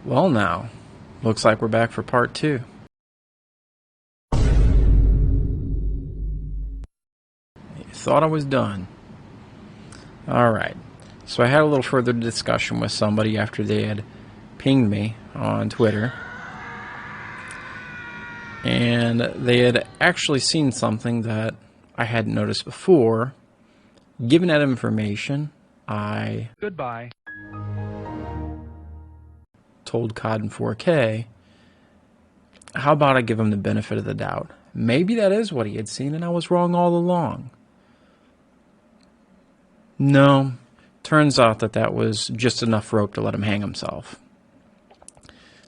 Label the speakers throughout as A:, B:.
A: Well now, looks like we're back for part 2. Thought I was done. Alright, so I had a little further discussion with somebody after they had pinged me on Twitter. And they had actually seen something that I hadn't noticed before. Given that information, I told COD in 4K, how about I give him the benefit of the doubt? Maybe that is what he had seen and I was wrong all along. No, turns out that was just enough rope to let him hang himself.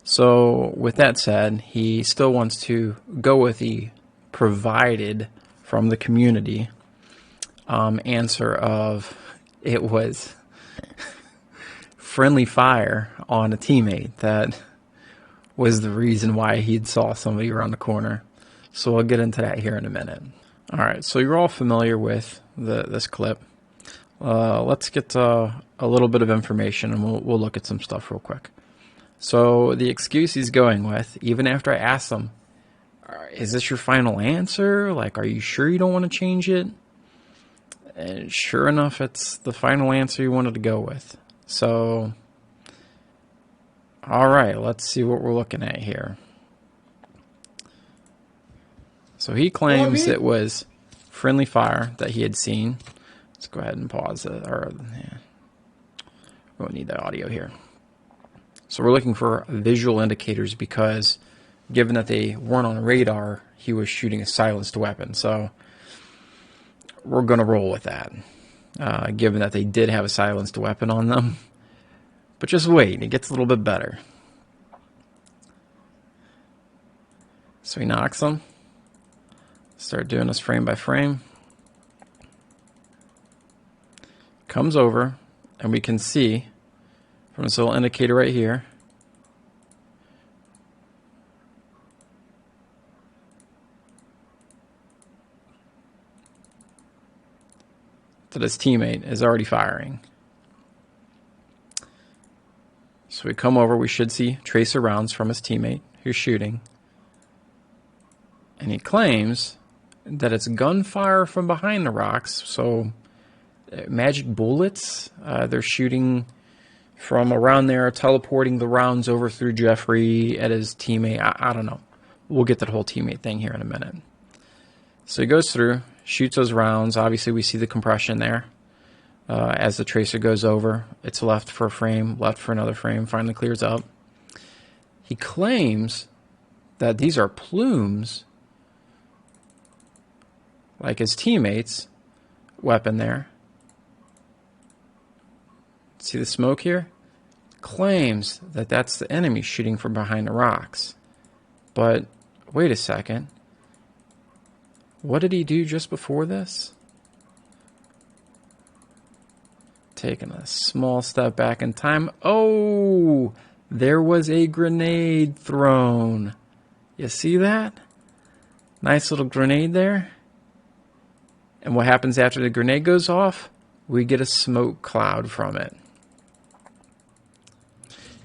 A: So with that said, he still wants to go with the provided from the community answer of it was friendly fire on a teammate that was the reason why he'd saw somebody around the corner. So I'll get into that here in a minute. Alright, so you're all familiar with this clip. Let's get a little bit of information and we'll look at some stuff real quick. So the excuse he's going with, even after I asked him, is this your final answer? Like, are you sure you don't want to change it? And sure enough, it's the final answer he wanted to go with. So, alright, let's see what we're looking at here. So he claims it was friendly fire that he had seen. Let's go ahead and pause it. We won't need the audio here. So we're looking for visual indicators because given that they weren't on radar, he was shooting a silenced weapon. So we're going to roll with that, given that they did have a silenced weapon on them. But just wait, it gets a little bit better. So he knocks them. Start doing this frame by frame. Comes over, and we can see from this little indicator right here that his teammate is already firing. So we come over, we should see tracer rounds from his teammate who's shooting. And he claims that it's gunfire from behind the rocks, so magic bullets. They're shooting from around there, teleporting the rounds over through Jeffrey at his teammate. I don't know. We'll get to the whole teammate thing here in a minute. So he goes through, shoots those rounds. Obviously, we see the compression there. As the tracer goes over, it's left for a frame, left for another frame, finally clears up. He claims that these are plumes, like his teammate's weapon there. See the smoke here? Claims that that's the enemy shooting from behind the rocks. But wait a second. What did he do just before this? Taking a small step back in time. Oh, there was a grenade thrown. You see that? Nice little grenade there. And what happens after the grenade goes off? We get a smoke cloud from it.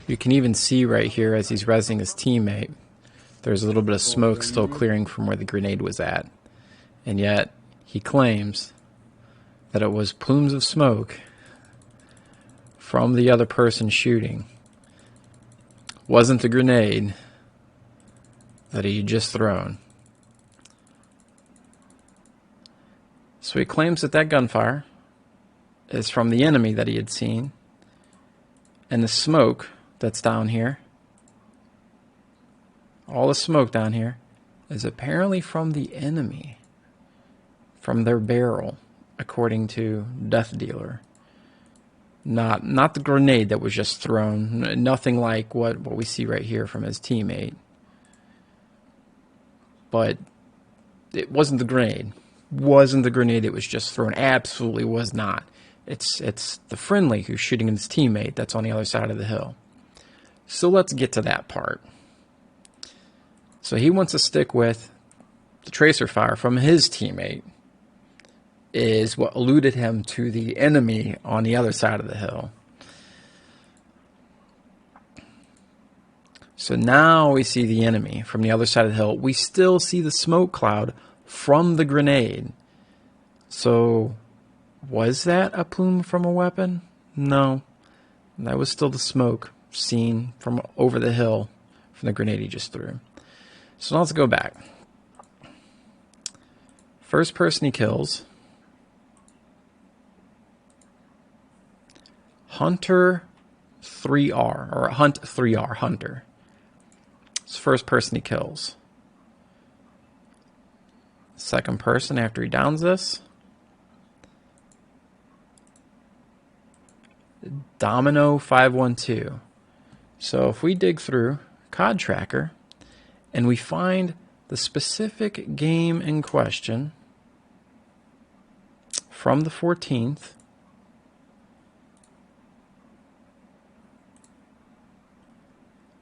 A: You can even see right here as he's resing his teammate, there's a little bit of smoke still clearing from where the grenade was at. And yet, he claims that it was plumes of smoke from the other person shooting. Wasn't the grenade that he had just thrown. So he claims that gunfire is from the enemy that he had seen. And the smoke that's down here, all the smoke down here, is apparently from the enemy, from their barrel, according to Death Dealer. Not the grenade that was just thrown, nothing like what we see right here from his teammate. But it wasn't the grenade. Wasn't the grenade that was just thrown. Absolutely was not. It's the friendly who's shooting his teammate that's on the other side of the hill. So let's get to that part. So he wants to stick with the tracer fire from his teammate is what eluded him to the enemy on the other side of the hill. So now we see the enemy from the other side of the hill. We still see the smoke cloud from the grenade. So was that a plume from a weapon? No. That was still the smoke seen from over the hill from the grenade he just threw. So now let's go back. First person he kills. Hunter 3R, or Hunt 3R, Hunter. It's the first person he kills. Second person after he downs this. Domino 512. So if we dig through COD Tracker and we find the specific game in question from the 14th,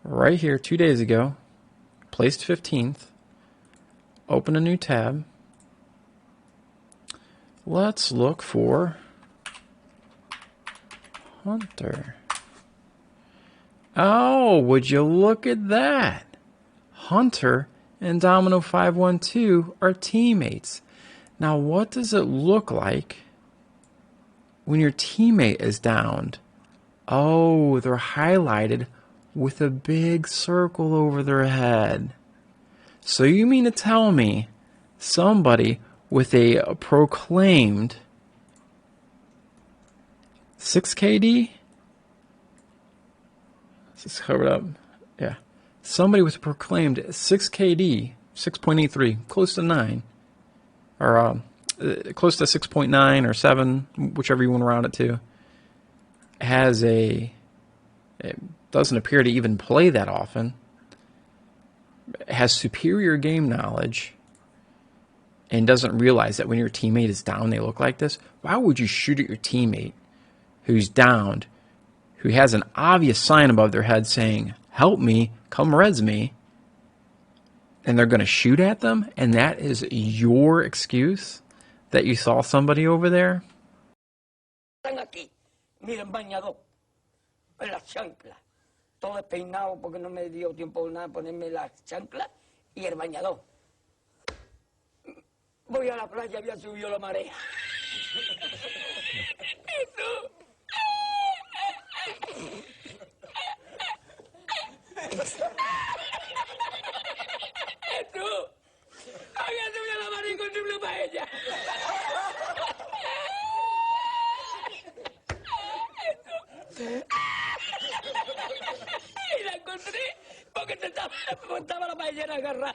A: right here 2 days ago, placed 15th, open a new tab. Let's look for Hunter. Oh, would you look at that? Hunter and Domino 512 are teammates. Now, what does it look like when your teammate is downed? Oh, they're highlighted with a big circle over their head. So you mean to tell me somebody with a proclaimed 6 KD? Let's cover it up. Yeah. Somebody with a proclaimed 6 KD, 6.83, close to 9. Or close to 6.9 or 7, whichever you want to round it to, has it doesn't appear to even play that often, has superior game knowledge, and doesn't realize that when your teammate is down, they look like this. Why would you shoot at your teammate who's downed, who has an obvious sign above their head saying, "Help me, come res me," and they're going to shoot at them, and that is your excuse that you saw somebody over there?
B: Todo despeinado porque no me dio tiempo nada ponerme la chancla y el bañador. Voy a la playa, había subido la marea. Eso. Eso. Había subido la marea y encontré una paella. Eso. Y la encontré porque estaba la paellera agarrada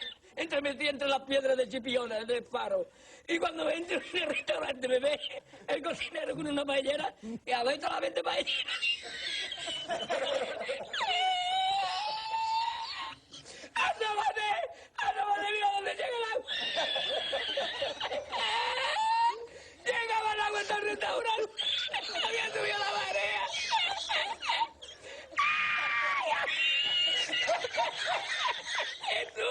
B: metida entre las piedras de Chipiona, del faro. Y cuando entro en el restaurante me ve el cocinero con una paellera y a ver solamente paellera. ¡Asómate, mira dónde llega el agua! Llegaba el agua hasta el restaurante, había subido la marea. Eso,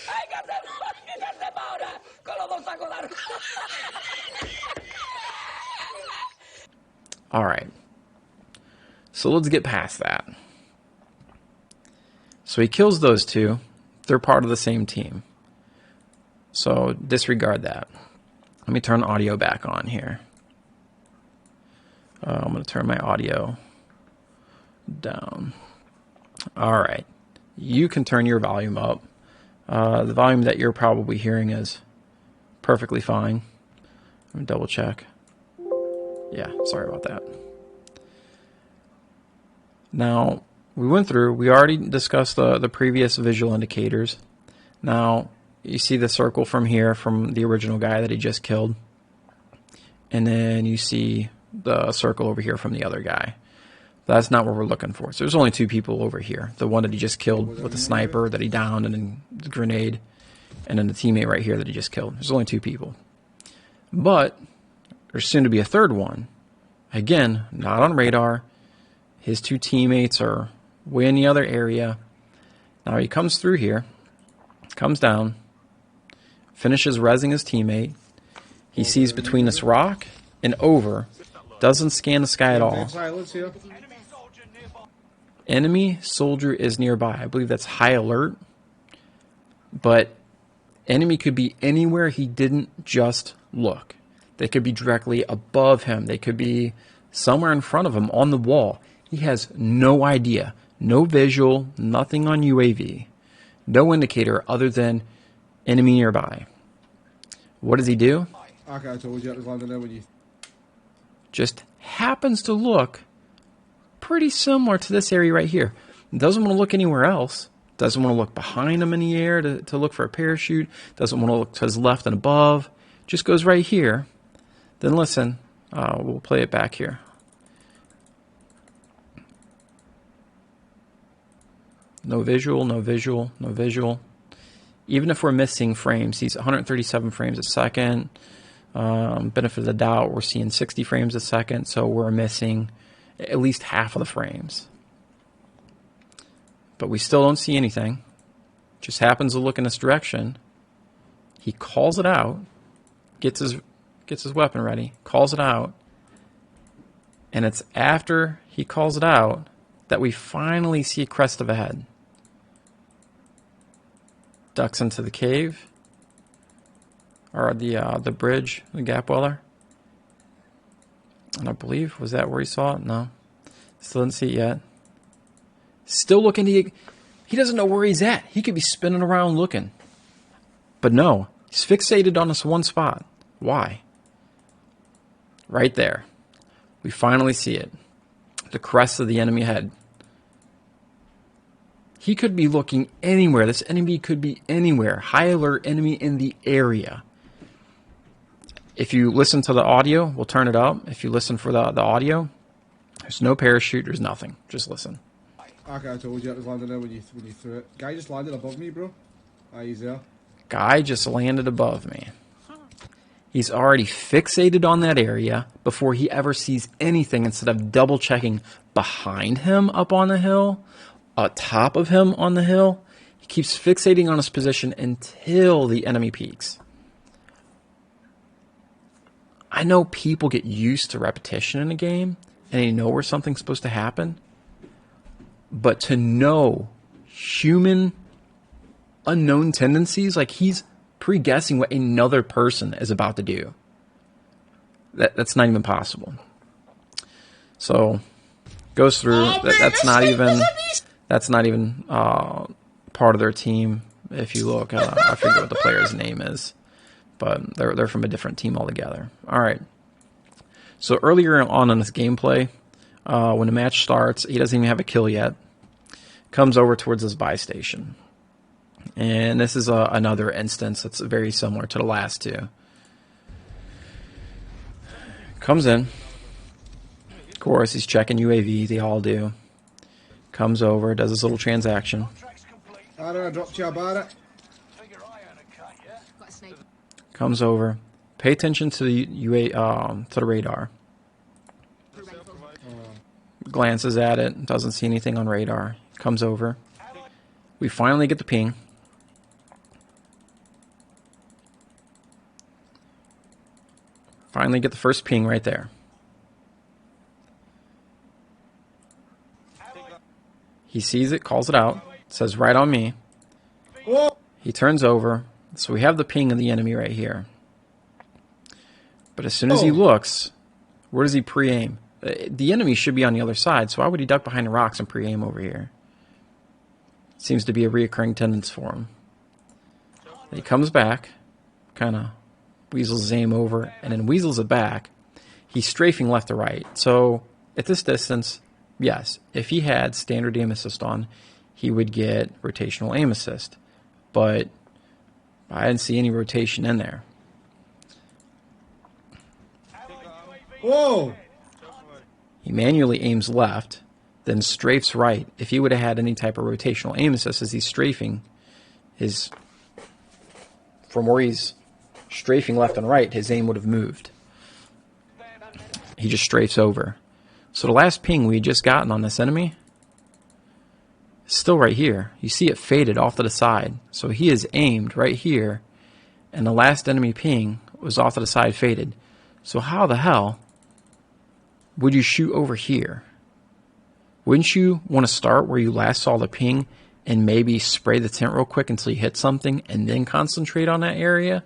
B: hay que hacer ahora con los dos sacos largos.
A: All right. So let's get past that. So he kills those two. They're part of the same team. So disregard that. Let me turn audio back on here. I'm going to turn my audio down. All right. You can turn your volume up. The volume that you're probably hearing is perfectly fine. Let me double check. Yeah, sorry about that. Now, we already discussed the previous visual indicators. Now, you see the circle from here from the original guy that he just killed. And then you see the circle over here from the other guy. That's not what we're looking for. So there's only two people over here. The one that he just killed with the sniper that he downed and then the grenade. And then the teammate right here that he just killed. There's only two people. But there's soon to be a third one. Again, not on radar. His two teammates are way in the other area. Now he comes through here. Comes down. Finishes rezzing his teammate. He sees between this rock and over. Doesn't scan the sky at all. enemy soldier is nearby. I believe that's high alert. But enemy could be anywhere he didn't just look. They could be directly above him. They could be somewhere in front of him on the wall. He has no idea. No visual, nothing on UAV. No indicator other than enemy nearby. What does he do?
C: I told you it was landing there when you...
A: Just happens to look pretty similar to this area right here. Doesn't want to look anywhere else. Doesn't want to look behind him in the air to look for a parachute. Doesn't want to look to his left and above. Just goes right here. Then listen. We'll play it back here. No visual, no visual, no visual. Even if we're missing frames, he's 137 frames a second. Benefit of the doubt, we're seeing 60 frames a second, so we're missing at least half of the frames. But we still don't see anything. Just happens to look in this direction. He calls it out, gets his weapon ready, calls it out, and it's after he calls it out that we finally see a crest of a head. Ducks into the cave, or the bridge, the gap weller. And I believe, was that where he saw it? No. Still didn't see it yet. Still looking to... He doesn't know where he's at. He could be spinning around looking. But no, he's fixated on this one spot. Why? Right there. We finally see it. The crest of the enemy head. He could be looking anywhere. This enemy could be anywhere. High alert enemy in the area. If you listen to the audio, we'll turn it up. If you listen for the audio, there's no parachute, there's nothing. Just listen.
C: I told you it was landing there when you threw it. Guy just landed above me, bro. He's there.
A: Guy just landed above me. He's already fixated on that area before he ever sees anything, instead of double checking behind him up on the hill, top of him on the hill. He keeps fixating on his position until the enemy peaks. I know people get used to repetition in a game and they know where something's supposed to happen. But to know human unknown tendencies, like he's pre-guessing what another person is about to do. That's not even possible. So goes through. That's not even part of their team. If you look, I forget what the player's name is, but they're from a different team altogether. All right. So earlier on in this gameplay, when the match starts, he doesn't even have a kill yet. Comes over towards his buy station. And this is another instance that's very similar to the last two. Comes in. Of course, he's checking UAV. They all do. Comes over, does his little transaction.
C: I dropped you about it.
A: Comes over. Pay attention to the to the radar. Glances at it. Doesn't see anything on radar. Comes over. We finally get the ping. Finally get the first ping right there. He sees it, calls it out, says right on me.
C: Whoa.
A: He turns over. So we have the ping of the enemy right here. But as soon as he looks, where does he pre-aim? The enemy should be on the other side, so why would he duck behind the rocks and pre-aim over here? Seems to be a reoccurring tendency for him. He comes back, kind of weasels his aim over, and then weasels it back. He's strafing left to right. So at this distance, yes, if he had standard aim assist on, he would get rotational aim assist. But I didn't see any rotation in there.
C: Whoa!
A: He manually aims left, then strafes right. If he would have had any type of rotational aim assist as he's strafing, from where he's strafing left and right, his aim would have moved. He just strafes over. So the last ping we had just gotten on this enemy is still right here. You see it faded off to the side. So he is aimed right here, and the last enemy ping was off to the side, faded. So how the hell would you shoot over here? Wouldn't you want to start where you last saw the ping and maybe spray the tint real quick until you hit something and then concentrate on that area?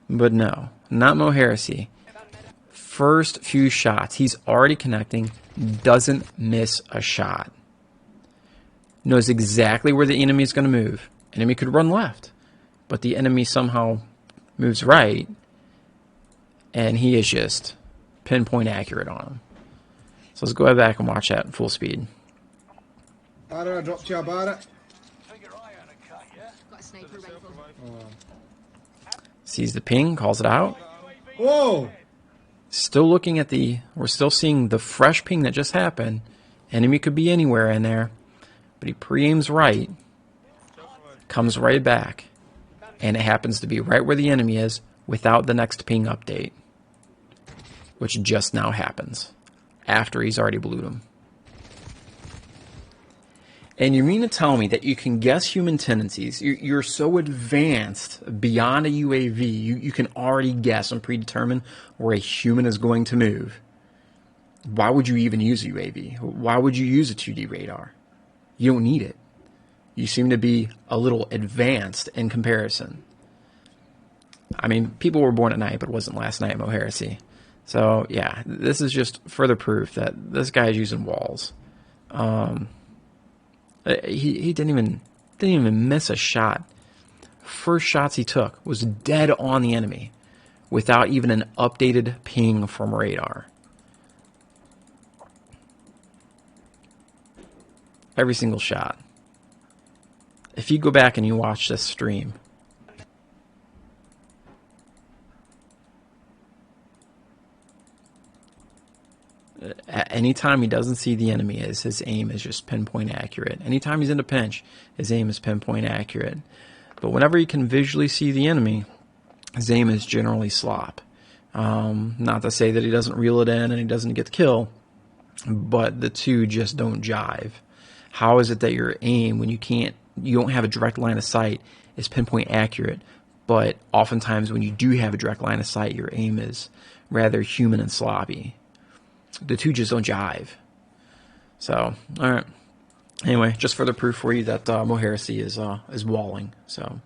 A: But no, not MoHarisy. First few shots, he's already connecting, doesn't miss a shot. Knows exactly where the enemy is going to move. Enemy could run left, but the enemy somehow moves right, and he is just pinpoint accurate on him. So let's go back and watch that in full speed.
C: I dropped you about it.
D: Got a sniper rifle.
A: Sees the ping, calls it out.
C: Whoa!
A: Still looking at we're still seeing the fresh ping that just happened. Enemy could be anywhere in there, but he pre-aims right, comes right back, and it happens to be right where the enemy is without the next ping update, which just now happens after he's already blued him. And you mean to tell me that you can guess human tendencies? You're so advanced beyond a UAV, you can already guess and predetermine where a human is going to move. Why would you even use a UAV? Why would you use a 2D radar? You don't need it. You seem to be a little advanced in comparison. I mean, people were born at night, but it wasn't last night, MoHarisy. So, yeah, this is just further proof that this guy is using walls. He didn't even miss a shot. First shots he took was dead on the enemy without even an updated ping from radar. Every single shot. If you go back and you watch this stream, anytime he doesn't see the enemy, his aim is just pinpoint accurate. Anytime he's in a pinch, his aim is pinpoint accurate. But whenever he can visually see the enemy, his aim is generally slop. Not to say that he doesn't reel it in and he doesn't get the kill, but the two just don't jive. How is it that your aim, when you don't have a direct line of sight, is pinpoint accurate, but oftentimes when you do have a direct line of sight, your aim is rather human and sloppy? The two just don't jive. So, all right. Anyway, just further proof for you that MoHarisy is walling. So.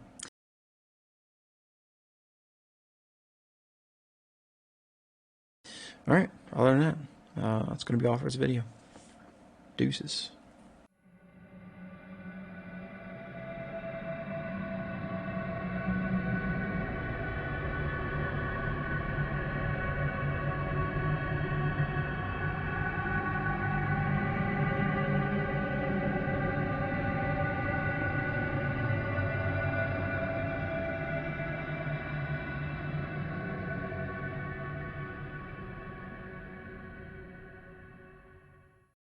A: All right. Other than that, that's going to be all for this video. Deuces.